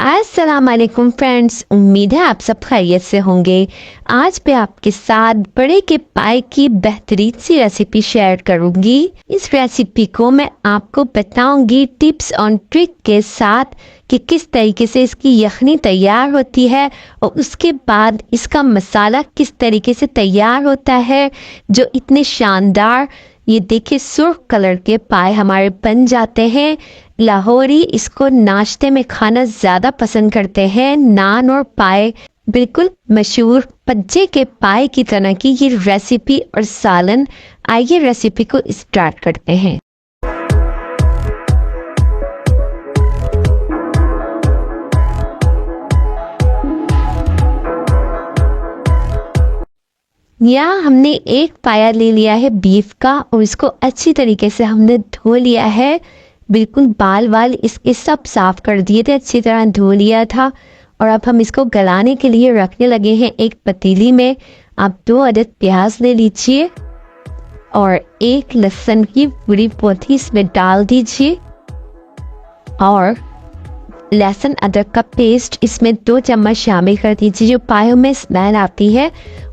अस्सलाम वालेकुम फ्रेंड्स, उम्मीद है आप सब खैरियत से होंगे। आज मैं आपके साथ बड़े के पाए की बेहतरीन सी रेसिपी शेयर करूंगी। इस रेसिपी को मैं आपको बताऊंगी टिप्स और ट्रिक के साथ कि किस तरीके से इसकी यखनी तैयार होती है और उसके बाद इसका मसाला किस तरीके से तैयार होता है जो इतने शानदार, ये देखिए सुर्ख कलर के पाए हमारे बन जाते हैं। लाहौरी इसको नाश्ते में खाना ज़्यादा पसंद करते हैं। नान और पाए बिल्कुल मशहूर पज्जे के पाए की तरह की ये रेसिपी और सालन। आइए रेसिपी को स्टार्ट करते हैं। यहाँ हमने एक पाया ले लिया है बीफ का और इसको अच्छी तरीके से हमने धो लिया है। बिल्कुल बाल वाल इसके सब साफ कर दिए थे, अच्छी तरह धो लिया था। और अब हम इसको गलाने के लिए रखने लगे हैं एक पतीली में। आप 2 अदद प्याज ले लीजिए और 1 लहसुन की पूरी पोथी इसमें डाल दीजिए और लहसुन अदरक का पेस्ट इसमें 2 चम्मच शामिल कर दीजिए। जो पायों में स्मेल आती है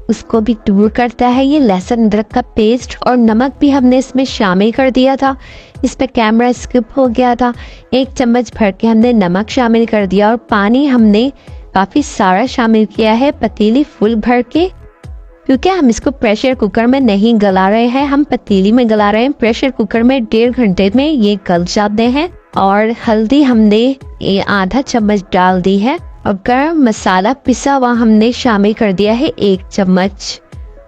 उसको भी दूर करता है ये लहसुन अदरक का पेस्ट। और नमक भी हमने इसमें शामिल कर दिया था, इस पे कैमरा स्किप हो गया था। 1 चम्मच भर के हमने नमक शामिल कर दिया और पानी हमने काफ़ी सारा शामिल किया है, पतीली फुल भर के, क्योंकि हम इसको प्रेशर कुकर में नहीं गला रहे हैं, हम पतीली में गला रहे हैं। प्रेशर कुकर में 1.5 घंटे में ये गल जाते हैं। और हल्दी हमने आधा चम्मच डाल दी है और गरम मसाला पिसा हुआ हमने शामिल कर दिया है 1 चम्मच।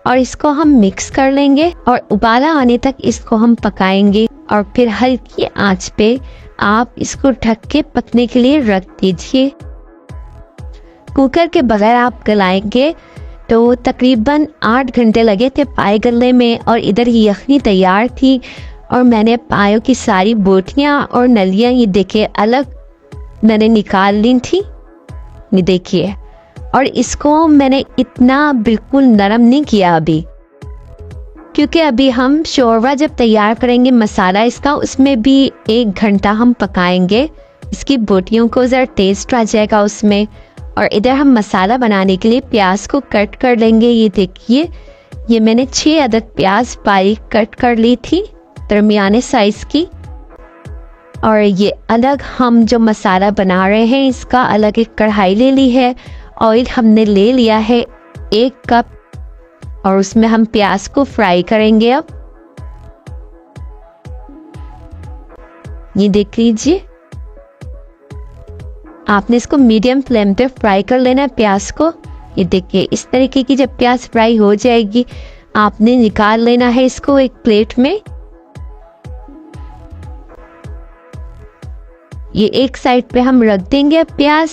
और इसको हम मिक्स कर लेंगे और उबाला आने तक इसको हम पकाएंगे। और फिर हल्की आंच पे आप इसको ढक के पकने के लिए रख दीजिए। कुकर के बगैर आप गलाएंगे तो तकरीबन 8 घंटे लगे थे पाए गलने में। और इधर ही यखनी तैयार थी और मैंने पायों की सारी बोटियां और नलियां ये देखिए अलग मैंने निकाल ली थी, ये देखिए। और इसको मैंने इतना बिल्कुल नरम नहीं किया अभी, क्योंकि अभी हम शोरबा जब तैयार करेंगे मसाला इसका, उसमें भी 1 घंटा हम पकाएंगे। इसकी बोटियों को ज़रा टेस्ट आ जाएगा उसमें। और इधर हम मसाला बनाने के लिए प्याज को कट कर लेंगे। ये देखिए, ये मैंने 6 अदद प्याज बारीक कट कर ली थी, दरमियाने साइज की। और ये अलग हम जो मसाला बना रहे हैं इसका अलग एक कढ़ाई ले ली है। ऑयल हमने ले लिया है 1 कप और उसमें हम प्याज को फ्राई करेंगे। अब ये देख लीजिए, आपने इसको मीडियम फ्लेम पे फ्राई कर लेना है प्याज को। ये देखिए इस तरीके की जब प्याज फ्राई हो जाएगी आपने निकाल लेना है इसको एक प्लेट में। ये एक साइड पे हम रख देंगे प्याज।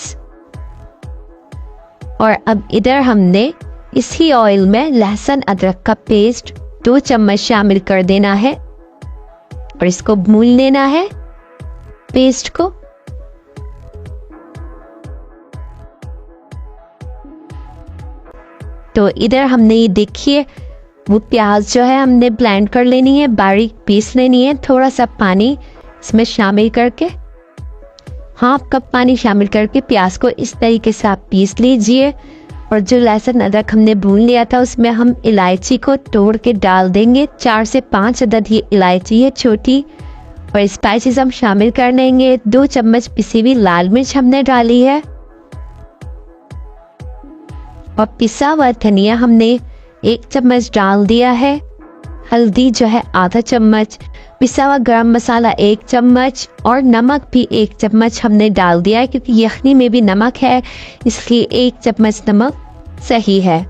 और अब इधर हमने इसी ऑयल में लहसुन अदरक का पेस्ट 2 चम्मच शामिल कर देना है और इसको भून लेना है पेस्ट को। तो इधर हमने ये देखिए वो प्याज जो है हमने ब्लेंड कर लेनी है, बारीक पीस लेनी है। थोड़ा सा पानी इसमें शामिल करके, 1/2 कप पानी शामिल करके प्याज को इस तरीके से आप पीस लीजिए। और जो लहसुन अदरक हमने भून लिया था उसमें हम इलायची को तोड़ के डाल देंगे। 4 से 5 अदद ये इलायची है छोटी। और स्पाइसेस हम शामिल कर लेंगे। 2 चम्मच पिसी हुई लाल मिर्च हमने डाली है और पिसा हुआ धनिया हमने 1 चम्मच डाल दिया है। हल्दी जो है आधा चम्मच, पिसा हुआ गरम मसाला 1 चम्मच और नमक भी 1 चम्मच हमने डाल दिया है, क्योंकि यखनी में भी नमक है इसलिए 1 चम्मच नमक सही है।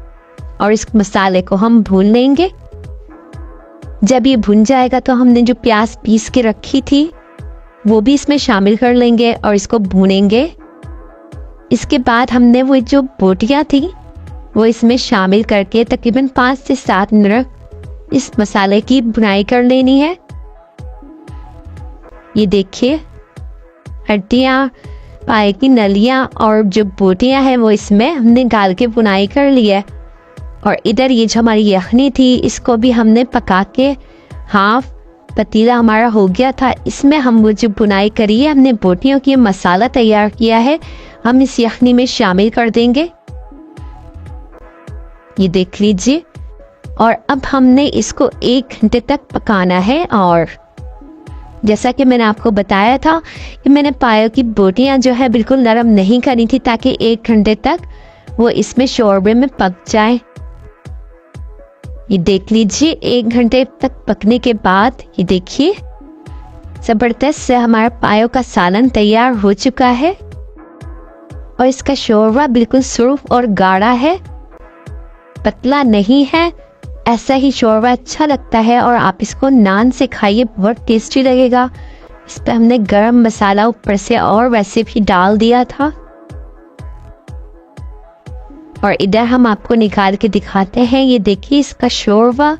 और इस मसाले को हम भून लेंगे। जब ये भुन जाएगा तो हमने जो प्याज पीस के रखी थी वो भी इसमें शामिल कर लेंगे और इसको भूनेंगे। इसके बाद हमने वो जो बोटियां थी वो इसमें शामिल करके तकरीबन 5 से 7 मिनट इस मसाले की भुनाई कर लेनी है। ये देखिए हड्डियाँ, पाए की नलियाँ और जो बोटियाँ हैं वो इसमें हमने डाल के भुनाई कर ली है। और इधर ये जो हमारी यखनी थी इसको भी हमने पका के हाफ पतीला हमारा हो गया था। इसमें हम वो जो भुनाई करी है हमने बोटियों की, मसाला तैयार किया है हम इस यखनी में शामिल कर देंगे। ये देख लीजिए। और अब हमने इसको 1 घंटे तक पकाना है। और जैसा कि मैंने आपको बताया था कि मैंने पायों की बोटियां जो है बिल्कुल नरम नहीं करी थी ताकि 1 घंटे तक वो इसमें शोरबे में पक जाए। ये देख लीजिए 1 घंटे तक पकने के बाद ये देखिए जबरदस्त से हमारा पायों का सालन तैयार हो चुका है और इसका शोरबा बिल्कुल सुर्ख और गाढ़ा है, पतला नहीं है। ऐसा ही शोरबा अच्छा लगता है और आप इसको नान से खाइए, बहुत टेस्टी लगेगा। इस पर हमने गरम मसाला ऊपर से और वैसे भी डाल दिया था। और इधर हम आपको निकाल के दिखाते हैं। ये देखिए इसका शोरबा,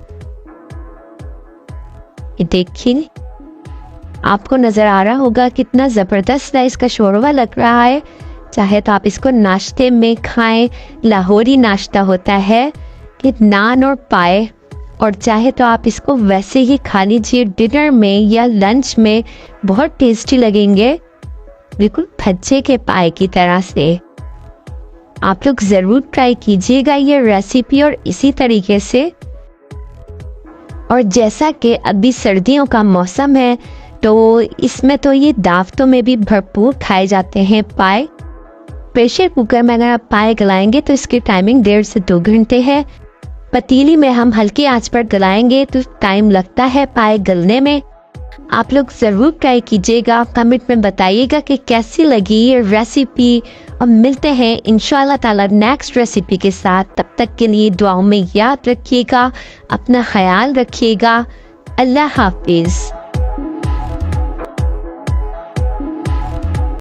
ये देखिए आपको नजर आ रहा होगा कितना जबरदस्त है इसका शोरबा लग रहा है। चाहे तो आप इसको नाश्ते में खाएं, लाहौरी नाश्ता होता है कि नान और पाए, और चाहे तो आप इसको वैसे ही खा लीजिए डिनर में या लंच में, बहुत टेस्टी लगेंगे, बिल्कुल भज्जे के पाए की तरह से। आप लोग ज़रूर ट्राई कीजिएगा ये रेसिपी और इसी तरीके से। और जैसा कि अभी सर्दियों का मौसम है तो इसमें तो ये दावतों में भी भरपूर खाए जाते हैं पाए। प्रेशर कुकर में अगर आप पाए गलाएंगे तो इसकी टाइमिंग 1.5 से 2 घंटे है। पतीली में हम हल्की आंच पर गलाएंगे तो टाइम लगता है पाए गलने में। आप लोग ज़रूर ट्राई कीजिएगा, कमेंट में बताइएगा कि कैसी लगी ये रेसिपी। और मिलते हैं इंशाल्लाह ताला नेक्स्ट रेसिपी के साथ। तब तक के लिए दुआओं में याद रखिएगा, अपना ख्याल रखिएगा। अल्लाह हाफिज़।